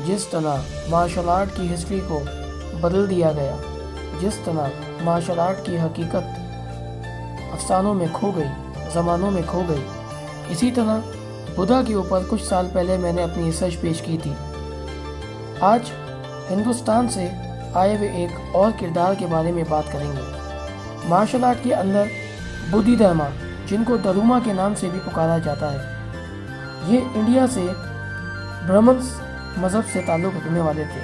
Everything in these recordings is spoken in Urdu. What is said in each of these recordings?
جس طرح مارشل آرٹ کی ہسٹری کو بدل دیا گیا، جس طرح مارشل آرٹ کی حقیقت افسانوں میں کھو گئی، زمانوں میں کھو گئی، اسی طرح بدھا کے اوپر کچھ سال پہلے میں نے اپنی ریسرچ پیش کی تھی۔ آج ہندوستان سے آئے ہوئے ایک اور کردار کے بارے میں بات کریں گے۔ مارشل آرٹ کے اندر بدھی دھرما، جن کو دھروما کے نام سے بھی پکارا جاتا ہے، یہ انڈیا سے برہمنس مذہب سے تعلق رکھنے والے تھے۔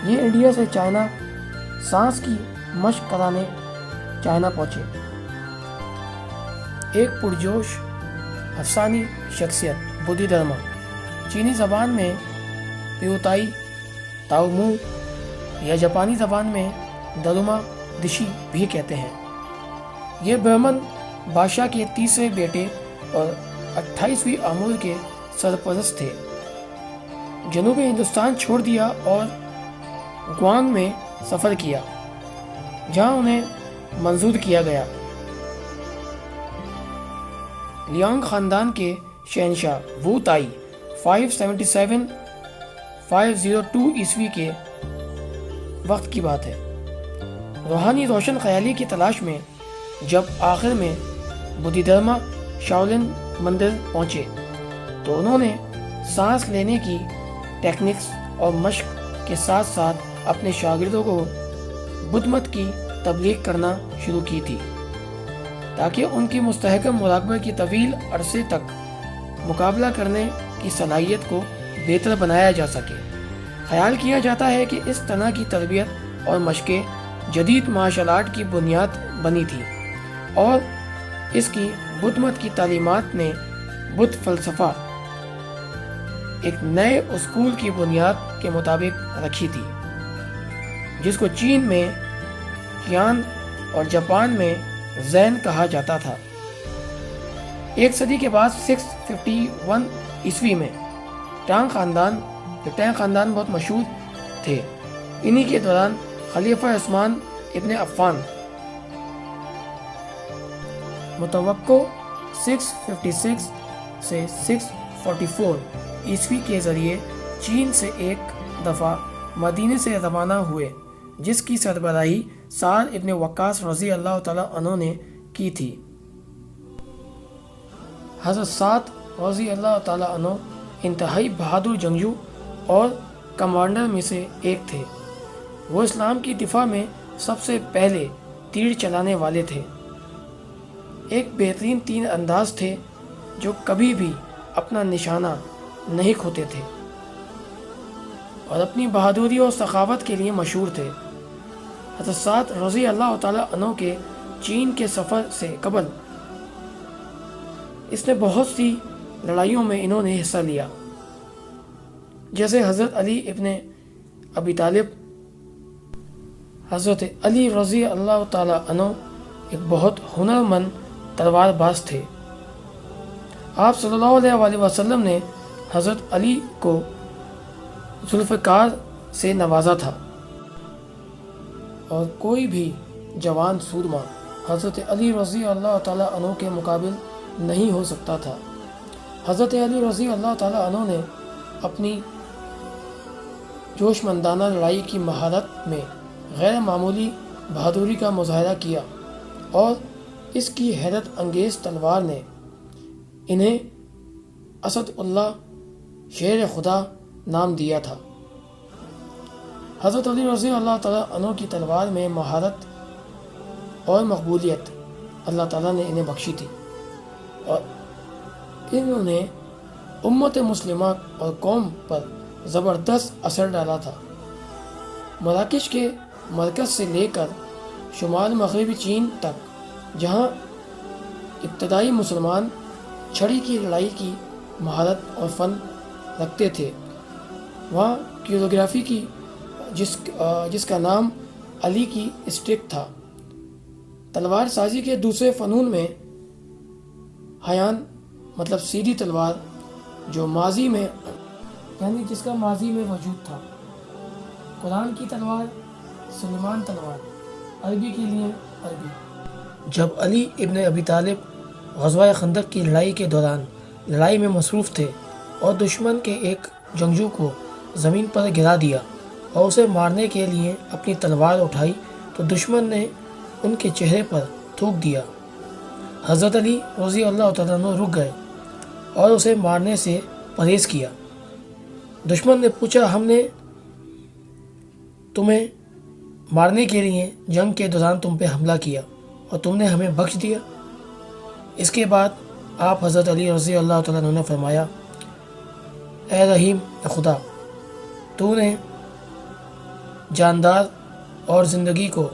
یہ انڈیا سے چائنا سانس کی مشق کرانے چائنا پہنچے۔ ایک پرجوش افسانی شخصیت بدھی دھرما، چینی زبان میں پیوتائی تاؤمو یا جاپانی زبان میں دھروما دشی بھی کہتے ہیں۔ یہ برہمن بادشاہ کے تیسرے بیٹے اور 28ویں آمور کے سرپرست تھے۔ جنوبی ہندوستان چھوڑ دیا اور گوانگ میں سفر کیا، جہاں انہیں منظور کیا گیا۔ لیانگ خاندان کے شہنشاہ وو تائی 577-502 عیسوی کے وقت کی بات ہے، روحانی روشن خیالی کی تلاش میں جب آخر میں بدھی دھرما شاولن مندر پہنچے تو انہوں نے سانس لینے کی ٹیکنکس اور مشق کے ساتھ ساتھ اپنے شاگردوں کو بدھ مت کی تبلیغ کرنا شروع کی تھی، تاکہ ان کی مستحکم مراقبہ کی طویل عرصے تک مقابلہ کرنے کی صلاحیت کو بہتر بنایا جا سکے۔ خیال کیا جاتا ہے کہ اس طرح کی تربیت اور مشقیں جدید مارشل آرٹ کی بنیاد بنی تھی، اور اس کی بدھ مت کی تعلیمات نے بدھ فلسفہ ایک نئے اسکول کی بنیاد کے مطابق رکھی تھی، جس کو چین میں کیان اور جاپان میں زین کہا جاتا تھا۔ ایک صدی کے بعد 651 عیسوی میں ٹانگ خاندان بہت مشہور تھے، انہی کے دوران خلیفہ عثمان ابن عفان متوقع 656 سے 644 عیسوی کے ذریعے چین سے ایک دفعہ مدینے سے روانہ ہوئے، جس کی سربراہی سعد ابن وقاص رضی اللہ تعالیٰ عنہ نے کی تھی۔ حضرت سعد رضی اللہ تعالیٰ عنہ انتہائی بہادر جنگجو اور کمانڈر میں سے ایک تھے۔ وہ اسلام کی دفاع میں سب سے پہلے تیر چلانے والے تھے۔ ایک بہترین تیر انداز تھے جو کبھی بھی اپنا نشانہ نہیں کھوتے تھے، اور اپنی بہادری اور سخاوت کے لیے مشہور تھے۔ حضرت سعد رضی اللہ تعالیٰ عنہ کے چین کے سفر سے قبل اس نے بہت سی لڑائیوں میں انہوں نے حصہ لیا، جیسے حضرت علی ابن ابی طالب۔ حضرت علی رضی اللہ تعالیٰ عنہ ایک بہت ہنرمند تلوار باز تھے۔ آپ صلی اللہ علیہ وسلم نے حضرت علی کو ذوالفقار سے نوازا تھا، اور کوئی بھی جوان سورما حضرت علی رضی اللہ تعالیٰ عنہ کے مقابل نہیں ہو سکتا تھا۔ حضرت علی رضی اللہ تعالیٰ عنہ نے اپنی جوش مندانہ لڑائی کی مہارت میں غیر معمولی بہادری کا مظاہرہ کیا، اور اس کی حیرت انگیز تلوار نے انہیں اسد اللہ شیر خدا نام دیا تھا۔ حضرت علی رضی اللہ تعالیٰ عنہ کی تلوار میں مہارت اور مقبولیت اللہ تعالیٰ نے انہیں بخشی تھی، اور انہوں نے امت مسلمہ اور قوم پر زبردست اثر ڈالا تھا۔ مراکش کے مرکز سے لے کر شمال مغربی چین تک، جہاں ابتدائی مسلمان چھڑی کی لڑائی کی مہارت اور فن رکھتے تھے، وہاں کوریوگرافی کی جس کا نام علی کی اسٹک تھا۔ تلوار سازی کے دوسرے فنون میں ہیان مطلب سیدھی تلوار، جو ماضی میں یعنی جس کا ماضی میں وجود تھا، قرآن کی تلوار، سلیمان تلوار، عربی کے لیے عربی۔ جب علی ابن ابی طالب غزوہ خندق کی لڑائی کے دوران لڑائی میں مصروف تھے اور دشمن کے ایک جنگجو کو زمین پر گرا دیا اور اسے مارنے کے لیے اپنی تلوار اٹھائی تو دشمن نے ان کے چہرے پر تھوک دیا۔ حضرت علی رضی اللہ تعالیٰ عنہ رک گئے اور اسے مارنے سے پرہیز کیا۔ دشمن نے پوچھا، ہم نے تمہیں مارنے کے لیے جنگ کے دوران تم پہ حملہ کیا اور تم نے ہمیں بخش دیا؟ اس کے بعد آپ حضرت علی رضی اللہ تعالیٰ عنہ نے فرمایا، اے رحیم خدا، تو نے جاندار اور زندگی کو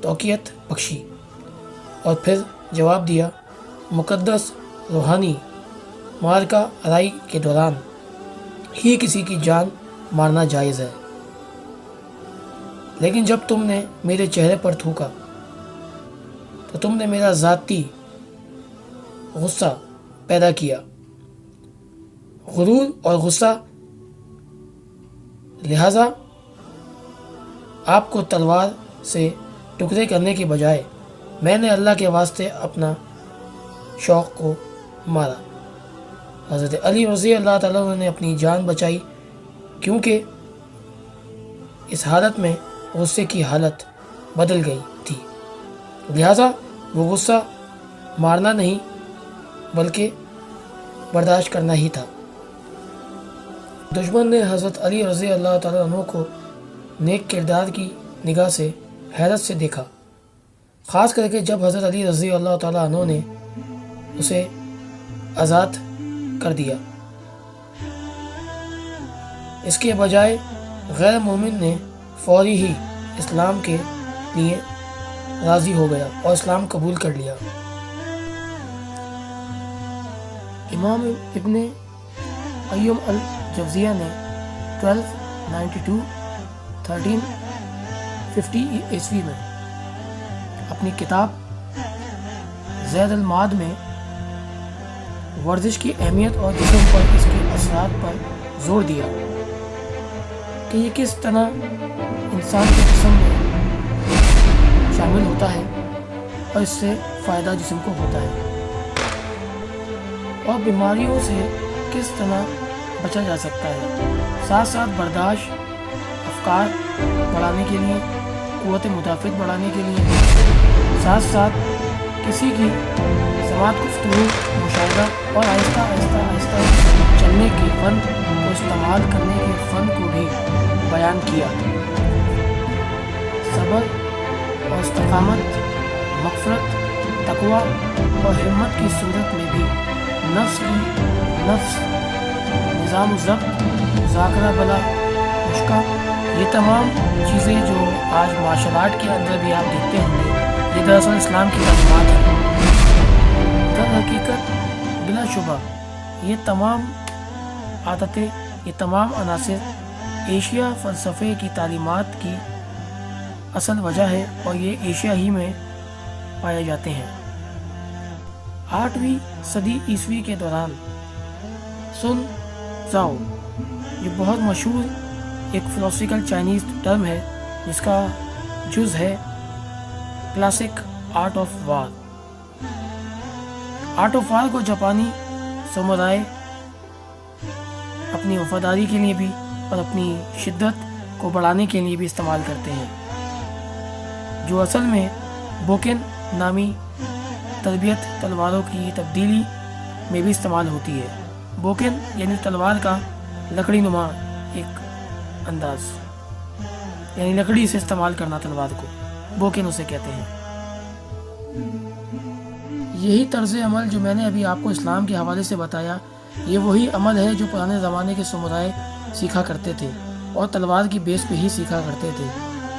توقیت بخشی۔ اور پھر جواب دیا، مقدس روحانی معرکہ آرائی کے دوران ہی کسی کی جان مارنا جائز ہے، لیکن جب تم نے میرے چہرے پر تھوکا تو تم نے میرا ذاتی غصہ پیدا کیا، غرور اور غصہ، لہٰذا آپ کو تلوار سے ٹکڑے کرنے کے بجائے میں نے اللہ کے واسطے اپنا شوق کو مارا۔ حضرت علی رضی اللہ تعالیٰ عنہ نے اپنی جان بچائی کیونکہ اس حالت میں غصے کی حالت بدل گئی تھی، لہٰذا وہ غصہ مارنا نہیں بلکہ برداشت کرنا ہی تھا۔ دشمن نے حضرت علی رضی اللہ تعالیٰ عنہ کو نیک کردار کی نگاہ سے حیرت سے دیکھا، خاص کر کے جب حضرت علی رضی اللہ تعالیٰ عنہ نے اسے آزاد کر دیا۔ اس کے بجائے غیر مومن نے فوری ہی اسلام کے لیے راضی ہو گیا اور اسلام قبول کر لیا۔ امام ابن قیم الجوزیہ نے 1350 عیسوی میں اپنی کتاب زید المعاد میں ورزش کی اہمیت اور جسم پر اس کے اثرات پر زور دیا کہ یہ کس طرح انسان کے جسم میں شامل ہوتا ہے اور اس سے فائدہ جسم کو ہوتا ہے، اور بیماریوں سے کس طرح بچا جا سکتا ہے، ساتھ ساتھ برداشت، افکار بڑھانے کے لیے، قوت مدافعت بڑھانے کے لیے، ساتھ ساتھ کسی کی سماعت، گفتگو، مشاہدہ اور آہستہ آہستہ چلنے کے فن کو استعمال کرنے کے فن کو بھی بیان کیا۔ صبر اور استقامت، مغفرت، تقوی اور ہمت کی صورت میں بھی نفس نظام و ضبط، مذاکرہ بلا مشقہ، یہ تمام چیزیں جو آج مارشل آرٹ کے اندر بھی آپ دیکھتے ہوں گے، یہ دراصل اسلام کی تعلیمات ہیں۔ در حقیقت بلا شبہ یہ تمام عادتیں، یہ تمام عناصر ایشیا فلسفے کی تعلیمات کی اصل وجہ ہے اور یہ ایشیا ہی میں پائے جاتے ہیں۔ 8ویں صدی عیسوی کے دوران سن ژاؤ، یہ بہت مشہور ایک فلسفیکل چائنیز ٹرم ہے جس کا جز ہے classic art of war. Art of war کو جاپانی سامورائی اپنی وفاداری کے لیے بھی اور اپنی شدت کو بڑھانے کے لیے بھی استعمال کرتے ہیں، جو اصل میں بوکن نامی تربیت تلواروں کی تبدیلی میں بھی استعمال ہوتی ہے۔ بوکن یعنی تلوار کا لکڑی نما ایک انداز، یعنی لکڑی سے استعمال کرنا تلوار کو، بوکن اسے کہتے ہیں۔ یہی طرز عمل جو میں نے ابھی آپ کو اسلام کے حوالے سے بتایا، یہ وہی عمل ہے جو پرانے زمانے کے سامورائی سیکھا کرتے تھے اور تلوار کی بیس پہ ہی سیکھا کرتے تھے،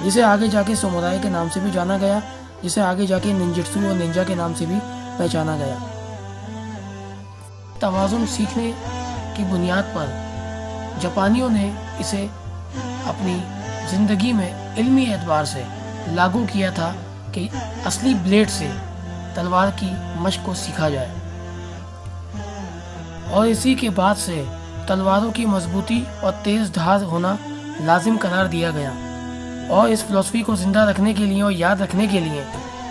جسے آگے جا کے سامورائی کے نام سے بھی جانا گیا، جسے آگے جا کے ننجٹسو اور ننجا کے نام سے بھی پہچانا گیا۔ توازن سیکھنے کی بنیاد پر جاپانیوں نے اسے اپنی زندگی میں علمی اعتبار سے لاگو کیا تھا کہ اصلی بلیڈ سے تلوار کی مشق کو سیکھا جائے، اور اسی کے بعد سے تلواروں کی مضبوطی اور تیز دھار ہونا لازم قرار دیا گیا، اور اس فلسفی کو زندہ رکھنے کے لیے اور یاد رکھنے کے لیے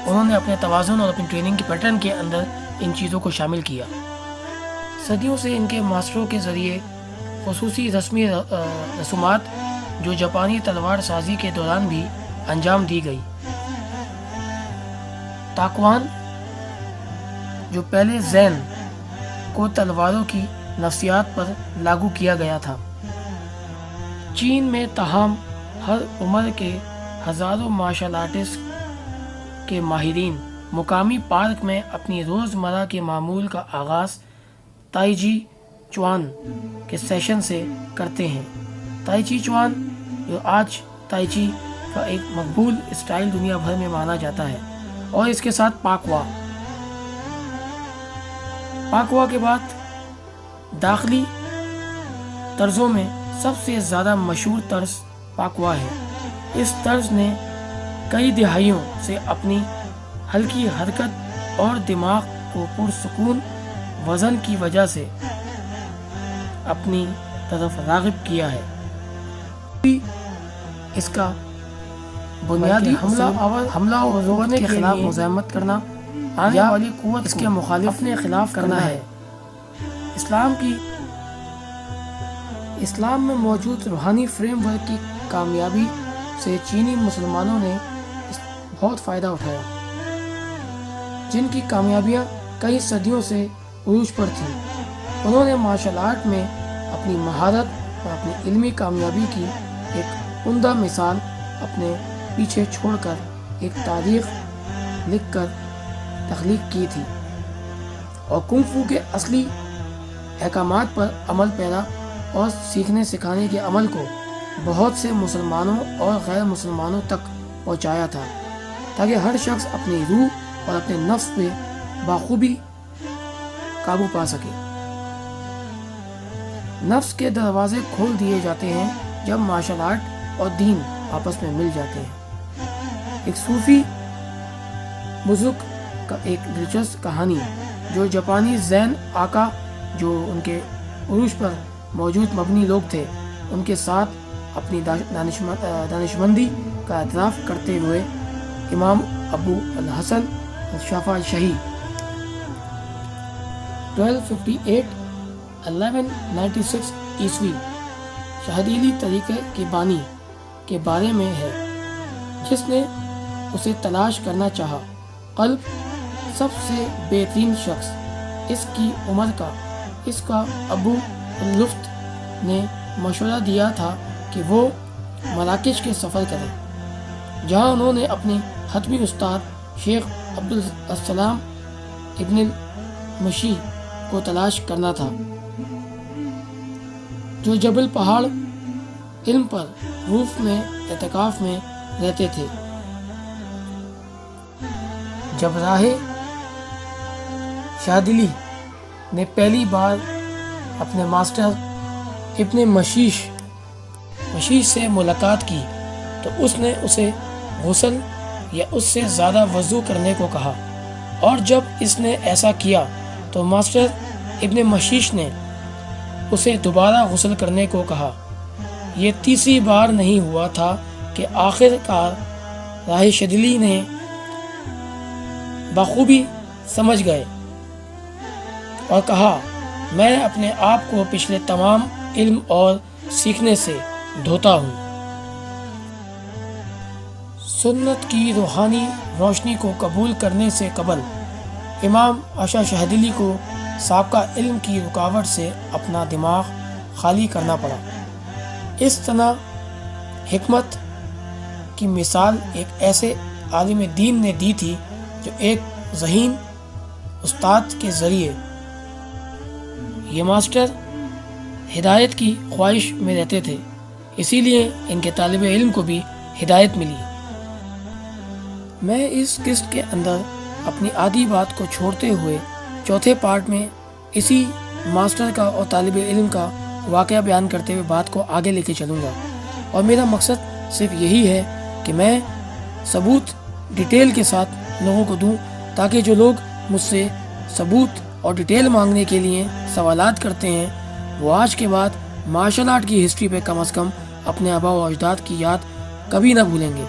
انہوں نے اپنے توازن اور اپنی ٹریننگ کے پیٹرن کے اندر ان چیزوں کو شامل کیا۔ صدیوں سے ان کے ماسٹروں کے ذریعے خصوصی رسمی رسومات جو جاپانی تلوار سازی کے دوران بھی انجام دی گئی۔ تاکوان، جو پہلے زین کو تلواروں کی نفسیات پر لاگو کیا گیا تھا، چین میں تاہم ہر عمر کے ہزاروں مارشل آرٹسٹ کے ماہرین مقامی پارک میں اپنی روزمرہ کے معمول کا آغاز تائی چی چوان کے سیشن سے کرتے ہیں۔ تائی چی چوان، جو آج تائی چی کا ایک مقبول اسٹائل دنیا بھر میں مانا جاتا ہے، اور اس کے ساتھ پاکوا۔ پاکوا کے بعد داخلی طرزوں میں سب سے زیادہ مشہور طرز پاکوا ہے۔ اس طرز نے کئی دہائیوں سے اپنی ہلکی حرکت اور دماغ کو پرسکون وزن کی وجہ سے اپنی طرف راغب کیا ہے۔ اس کا بنیادی حملہ اور روکنے کے خلاف مزاحمت کرنا، آنے والی قوت اس کے مخالف اپنے خلاف کرنا ہے۔ اسلام میں موجود روحانی فریم ورک کی کامیابی سے چینی مسلمانوں نے بہت فائدہ اٹھایا، جن کی کامیابیاں کئی صدیوں سے عروج پر تھیں۔ انہوں نے مارشل آرٹ میں اپنی مہارت اور اپنی علمی کامیابی کی ایک عمدہ مثال اپنے پیچھے چھوڑ کر ایک تاریخ لکھ کر تخلیق کی تھی، اور کنگ فو کے اصلی احکامات پر عمل پیرا اور سیکھنے سکھانے کے عمل کو بہت سے مسلمانوں اور غیر مسلمانوں تک پہنچایا تھا، تاکہ ہر شخص اپنی روح اور اپنے نفس پہ بخوبی قابو پا سکے۔ نفس کے دروازے کھول دیے جاتے ہیں جب مارشل آرٹ اور دین آپس میں مل جاتے ہیں۔ ایک صوفی بزرگ کا ایک دلچسپ کہانی جو جاپانی زین آقا، جو ان کے عروج پر موجود مبنی لوگ تھے، ان کے ساتھ اپنی دانشمندی کا اعتراف کرتے ہوئے امام ابو الحسن الشافعی 1196 عیسوی شہدیلی طریقے کے بانی کے بارے میں ہے، جس نے اسے تلاش کرنا چاہا۔ قلب سب سے بہترین شخص اس کی عمر کا اس کا ابو الفت نے مشورہ دیا تھا کہ وہ مراکش کے سفر کریں، جہاں انہوں نے اپنے حتمی استاد شیخ عبدالسلام ابن المشی کو تلاش کرنا تھا، جو جبل پہاڑ علم پر روف میں اعتکاف میں رہتے تھے۔ جب راہ شاذلی نے پہلی بار اپنے ماسٹر ابن مشیش سے ملاقات کی تو اس نے اسے غسل یا اس سے زیادہ وضو کرنے کو کہا، اور جب اس نے ایسا کیا تو ماسٹر ابن مشیش نے اسے دوبارہ غسل کرنے کو کہا۔ یہ تیسری بار نہیں ہوا تھا کہ آخر کار راہ شاذلی نے بخوبی سمجھ گئے اور کہا، میں اپنے آپ کو پچھلے تمام علم اور سیکھنے سے دھوتا ہوں۔ سنت کی روحانی روشنی کو قبول کرنے سے قبل امام عشا شاذلی کو سابقہ علم کی رکاوٹ سے اپنا دماغ خالی کرنا پڑا۔ اس طرح حکمت کی مثال ایک ایسے عالم دین نے دی تھی جو ایک ذہین استاد کے ذریعے یہ ماسٹر ہدایت کی خواہش میں رہتے تھے، اسی لیے ان کے طالب علم کو بھی ہدایت ملی۔ میں اس قسط کے اندر اپنی آدھی بات کو چھوڑتے ہوئے چوتھے پارٹ میں اسی ماسٹر کا اور طالب علم کا واقعہ بیان کرتے ہوئے بات کو آگے لے کے چلوں گا، اور میرا مقصد صرف یہی ہے کہ میں ثبوت ڈیٹیل کے ساتھ لوگوں کو دوں، تاکہ جو لوگ مجھ سے ثبوت اور ڈیٹیل مانگنے کے لیے سوالات کرتے ہیں، وہ آج کے بعد مارشل آرٹ کی ہسٹری پہ کم از کم اپنے آباء و اجداد کی یاد کبھی نہ بھولیں گے،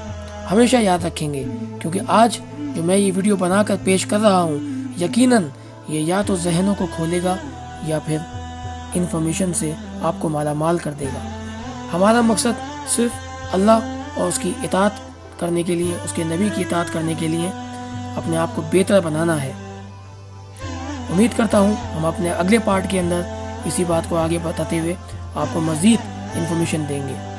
ہمیشہ یاد رکھیں گے، کیونکہ آج جو میں یہ ویڈیو بنا کر پیش کر رہا ہوں، یقیناً یہ یا تو ذہنوں کو کھولے گا یا پھر انفارمیشن سے آپ کو مالا مال کر دے گا۔ ہمارا مقصد صرف اللہ اور اس کی اطاعت کرنے کے لیے، اس کے نبی کی اطاعت کرنے کے لیے اپنے آپ کو بہتر بنانا ہے۔ امید کرتا ہوں ہم اپنے اگلے پارٹ کے اندر اسی بات کو آگے بتاتے ہوئے آپ کو مزید انفارمیشن دیں گے۔